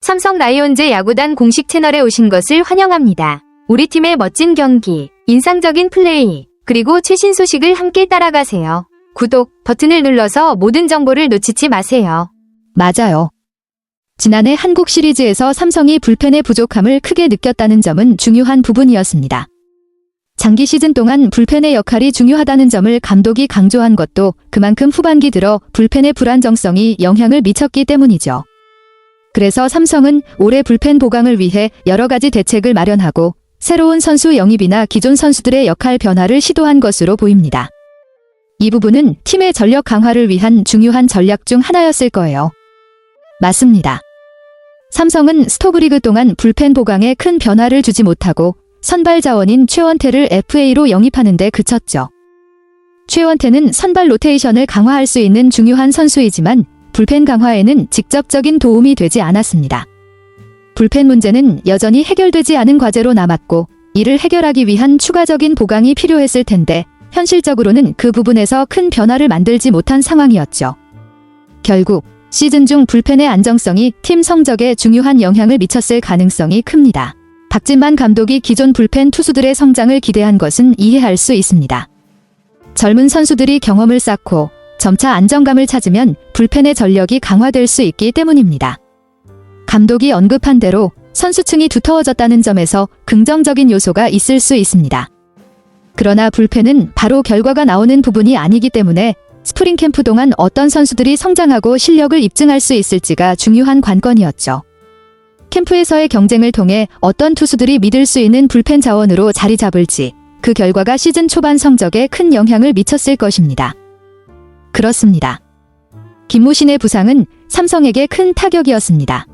삼성 라이온즈 야구단 공식 채널에 오신 것을 환영합니다. 우리 팀의 멋진 경기, 인상적인 플레이, 그리고 최신 소식을 함께 따라가세요. 구독 버튼을 눌러서 모든 정보를 놓치지 마세요. 맞아요. 지난해 한국 시리즈에서 삼성이 불펜의 부족함을 크게 느꼈다는 점은 중요한 부분이었습니다. 장기 시즌 동안 불펜의 역할이 중요하다는 점을 감독이 강조한 것도 그만큼 후반기 들어 불펜의 불안정성이 영향을 미쳤기 때문이죠. 그래서 삼성은 올해 불펜 보강을 위해 여러 가지 대책을 마련하고 새로운 선수 영입이나 기존 선수들의 역할 변화를 시도한 것으로 보입니다. 이 부분은 팀의 전력 강화를 위한 중요한 전략 중 하나였을 거예요. 맞습니다. 삼성은 스토브리그 동안 불펜 보강에 큰 변화를 주지 못하고 선발 자원인 최원태를 FA로 영입하는 데 그쳤죠. 최원태는 선발 로테이션을 강화할 수 있는 중요한 선수이지만 불펜 강화에는 직접적인 도움이 되지 않았습니다. 불펜 문제는 여전히 해결되지 않은 과제로 남았고 이를 해결하기 위한 추가적인 보강이 필요했을 텐데 현실적으로는 그 부분에서 큰 변화를 만들지 못한 상황이었죠. 결국 시즌 중 불펜의 안정성이 팀 성적에 중요한 영향을 미쳤을 가능성이 큽니다. 박진만 감독이 기존 불펜 투수들의 성장을 기대한 것은 이해할 수 있습니다. 젊은 선수들이 경험을 쌓고 점차 안정감을 찾으면 불펜의 전력이 강화될 수 있기 때문입니다. 감독이 언급한 대로 선수층이 두터워졌다는 점에서 긍정적인 요소가 있을 수 있습니다. 그러나 불펜은 바로 결과가 나오는 부분이 아니기 때문에 스프링 캠프 동안 어떤 선수들이 성장하고 실력을 입증할 수 있을지가 중요한 관건이었죠. 캠프에서의 경쟁을 통해 어떤 투수들이 믿을 수 있는 불펜 자원으로 자리 잡을지 그 결과가 시즌 초반 성적에 큰 영향을 미쳤을 것입니다. 그렇습니다. 김무신의 부상은 삼성에게 큰 타격이었습니다.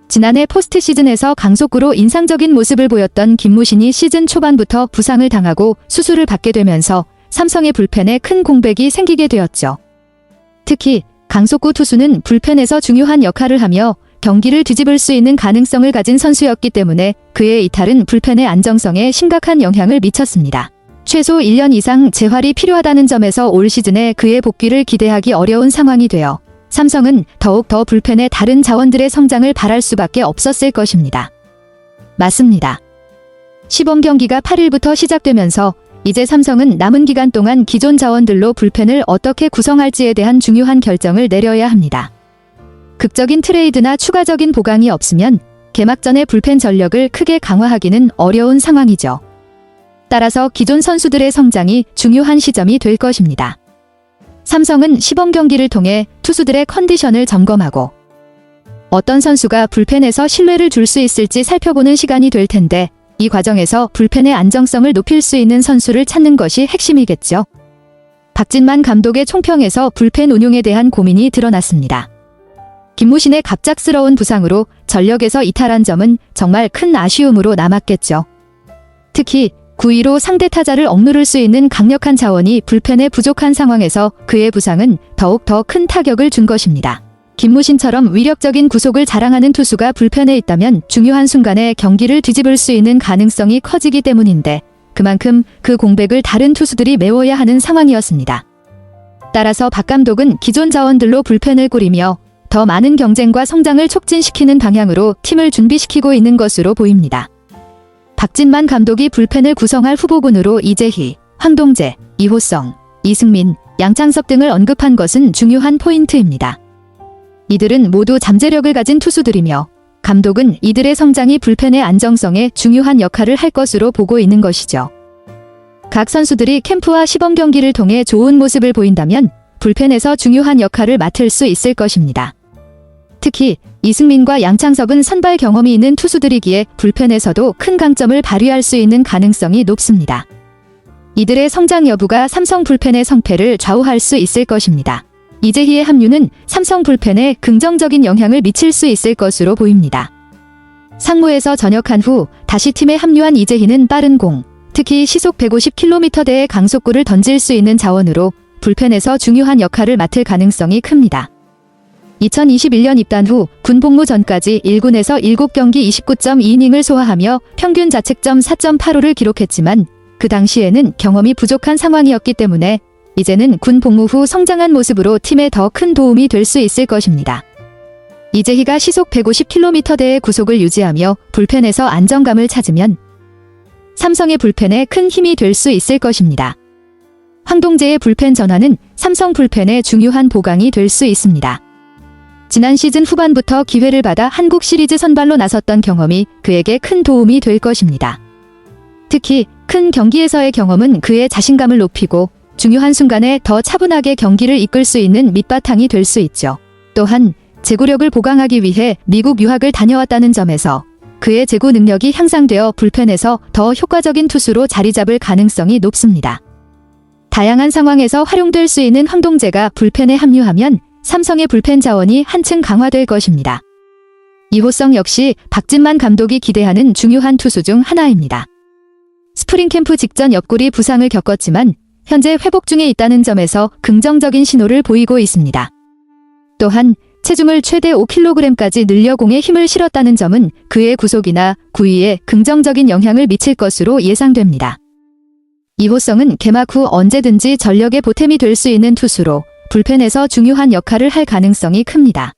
지난해 포스트 시즌에서 강속구로 인상적인 모습을 보였던 김무신이 시즌 초반부터 부상을 당하고 수술을 받게 되면서 삼성의 불펜에 큰 공백이 생기게 되었죠. 특히 강속구 투수는 불펜에서 중요한 역할을 하며 경기를 뒤집을 수 있는 가능성을 가진 선수였기 때문에 그의 이탈은 불펜의 안정성에 심각한 영향을 미쳤습니다. 최소 1년 이상 재활이 필요하다는 점에서 올 시즌에 그의 복귀를 기대하기 어려운 상황이 되어 삼성은 더욱 더 불펜의 다른 자원들의 성장을 바랄 수밖에 없었을 것입니다. 맞습니다. 시범 경기가 8일부터 시작되면서 이제 삼성은 남은 기간 동안 기존 자원들로 불펜을 어떻게 구성할지에 대한 중요한 결정을 내려야 합니다. 극적인 트레이드나 추가적인 보강이 없으면 개막 전에 불펜 전력을 크게 강화하기는 어려운 상황이죠. 따라서 기존 선수들의 성장이 중요한 시점이 될 것입니다. 삼성은 시범 경기를 통해 투수들의 컨디션을 점검하고 어떤 선수가 불펜에서 신뢰를 줄 수 있을지 살펴보는 시간이 될 텐데 이 과정에서 불펜의 안정성을 높일 수 있는 선수를 찾는 것이 핵심이겠죠. 박진만 감독의 총평에서 불펜 운용에 대한 고민이 드러났습니다. 김무신의 갑작스러운 부상으로 전력에서 이탈한 점은 정말 큰 아쉬움으로 남았겠죠. 특히 9위로 상대 타자를 억누를 수 있는 강력한 자원이 불펜에 부족한 상황에서 그의 부상은 더욱 더 큰 타격을 준 것입니다. 김무신처럼 위력적인 구속을 자랑하는 투수가 불펜에 있다면 중요한 순간에 경기를 뒤집을 수 있는 가능성이 커지기 때문인데 그만큼 그 공백을 다른 투수들이 메워야 하는 상황이었습니다. 따라서 박 감독은 기존 자원들로 불펜을 꾸리며 더 많은 경쟁과 성장을 촉진시키는 방향으로 팀을 준비시키고 있는 것으로 보입니다. 박진만 감독이 불펜을 구성할 후보군으로 이재희, 황동재, 이호성, 이승민, 양창섭 등을 언급한 것은 중요한 포인트입니다. 이들은 모두 잠재력을 가진 투수들이며 감독은 이들의 성장이 불펜의 안정성에 중요한 역할을 할 것으로 보고 있는 것이죠. 각 선수들이 캠프와 시범 경기를 통해 좋은 모습을 보인다면 불펜에서 중요한 역할을 맡을 수 있을 것입니다. 특히 이승민과 양창섭은 선발 경험이 있는 투수들이기에 불펜에서도 큰 강점을 발휘할 수 있는 가능성이 높습니다. 이들의 성장 여부가 삼성 불펜의 성패를 좌우할 수 있을 것입니다. 이재희의 합류는 삼성 불펜에 긍정적인 영향을 미칠 수 있을 것으로 보입니다. 상무에서 전역한 후 다시 팀에 합류한 이재희는 빠른 공, 특히 시속 150km대의 강속구를 던질 수 있는 자원으로 불펜에서 중요한 역할을 맡을 가능성이 큽니다. 2021년 입단 후 군 복무 전까지 1군에서 7경기 29.2이닝을 소화하며 평균 자책점 4.85를 기록했지만 그 당시에는 경험이 부족한 상황이었기 때문에 이제는 군 복무 후 성장한 모습으로 팀에 더 큰 도움이 될 수 있을 것입니다. 이재희가 시속 150km대의 구속을 유지하며 불펜에서 안정감을 찾으면 삼성의 불펜에 큰 힘이 될 수 있을 것입니다. 황동재의 불펜 전환은 삼성 불펜의 중요한 보강이 될 수 있습니다. 지난 시즌 후반부터 기회를 받아 한국 시리즈 선발로 나섰던 경험이 그에게 큰 도움이 될 것입니다. 특히 큰 경기에서의 경험은 그의 자신감을 높이고 중요한 순간에 더 차분하게 경기를 이끌 수 있는 밑바탕이 될 수 있죠. 또한 제구력을 보강하기 위해 미국 유학을 다녀왔다는 점에서 그의 제구 능력이 향상되어 불펜에서 더 효과적인 투수로 자리 잡을 가능성이 높습니다. 다양한 상황에서 활용될 수 있는 황동재가 불펜에 합류하면 삼성의 불펜 자원이 한층 강화될 것입니다. 이호성 역시 박진만 감독이 기대하는 중요한 투수 중 하나입니다. 스프링 캠프 직전 옆구리 부상을 겪었지만 현재 회복 중에 있다는 점에서 긍정적인 신호를 보이고 있습니다. 또한 체중을 최대 5kg까지 늘려 공에 힘을 실었다는 점은 그의 구속이나 구위에 긍정적인 영향을 미칠 것으로 예상됩니다. 이호성은 개막 후 언제든지 전력의 보탬이 될 수 있는 투수로 불펜에서 중요한 역할을 할 가능성이 큽니다.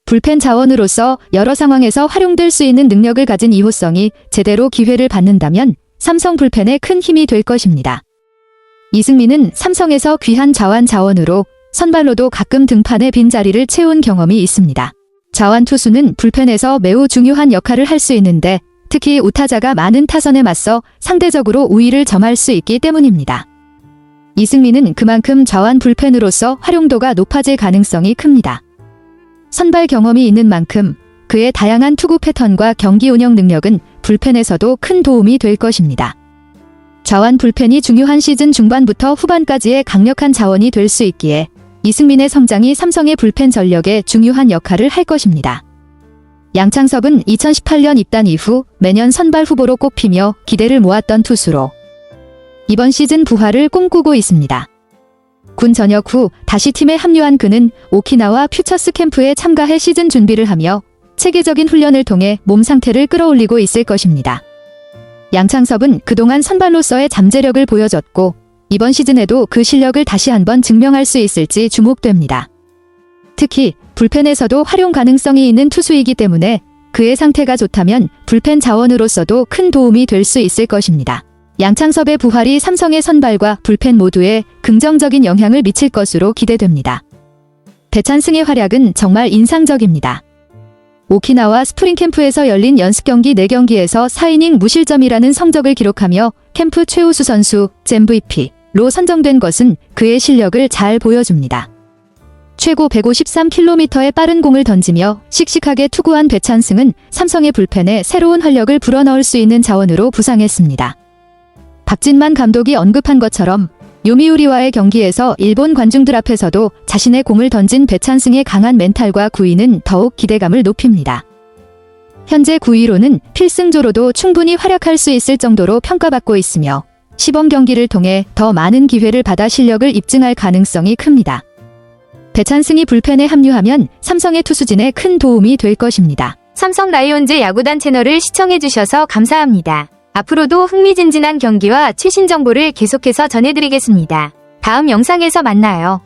불펜 자원으로서 여러 상황에서 활용될 수 있는 능력을 가진 이호성이 제대로 기회를 받는다면 삼성 불펜에 큰 힘이 될 것입니다. 이승민은 삼성에서 귀한 자원으로 선발로도 가끔 등판의 빈자리를 채운 경험이 있습니다. 자완 투수는 불펜에서 매우 중요한 역할을 할 수 있는데 특히 우타자가 많은 타선에 맞서 상대적으로 우위를 점할 수 있기 때문입니다. 이승민은 그만큼 자완 불펜으로서 활용도가 높아질 가능성이 큽니다. 선발 경험이 있는 만큼 그의 다양한 투구 패턴과 경기 운영 능력은 불펜에서도 큰 도움이 될 것입니다. 자완 불펜이 중요한 시즌 중반부터 후반까지의 강력한 자원이 될 수 있기에 이승민의 성장이 삼성의 불펜 전력에 중요한 역할을 할 것입니다. 양창섭은 2018년 입단 이후 매년 선발 후보로 꼽히며 기대를 모았던 투수로 이번 시즌 부활을 꿈꾸고 있습니다. 군 전역 후 다시 팀에 합류한 그는 오키나와 퓨처스 캠프에 참가해 시즌 준비를 하며 체계적인 훈련을 통해 몸 상태를 끌어올리고 있을 것입니다. 양창섭은 그동안 선발로서의 잠재력을 보여줬고 이번 시즌에도 그 실력을 다시 한번 증명할 수 있을지 주목됩니다. 특히 불펜에서도 활용 가능성이 있는 투수이기 때문에 그의 상태가 좋다면 불펜 자원으로서도 큰 도움이 될 수 있을 것입니다. 양창섭의 부활이 삼성의 선발과 불펜 모두에 긍정적인 영향을 미칠 것으로 기대됩니다. 배찬승의 활약은 정말 인상적입니다. 오키나와 스프링 캠프에서 열린 연습 경기 4경기에서 4이닝 무실점이라는 성적을 기록하며 캠프 최우수 선수 MVP로 선정된 것은 그의 실력을 잘 보여줍니다. 최고 153km의 빠른 공을 던지며 씩씩하게 투구한 배찬승은 삼성의 불펜에 새로운 활력을 불어넣을 수 있는 자원으로 부상했습니다. 박진만 감독이 언급한 것처럼 요미우리와의 경기에서 일본 관중들 앞에서도 자신의 공을 던진 배찬승의 강한 멘탈과 구위는 더욱 기대감을 높입니다. 현재 구위로는 필승조로도 충분히 활약할 수 있을 정도로 평가받고 있으며 시범 경기를 통해 더 많은 기회를 받아 실력을 입증할 가능성이 큽니다. 배찬승이 불펜에 합류하면 삼성의 투수진에 큰 도움이 될 것입니다. 삼성 라이온즈 야구단 채널을 시청해주셔서 감사합니다. 앞으로도 흥미진진한 경기와 최신 정보를 계속해서 전해드리겠습니다. 다음 영상에서 만나요.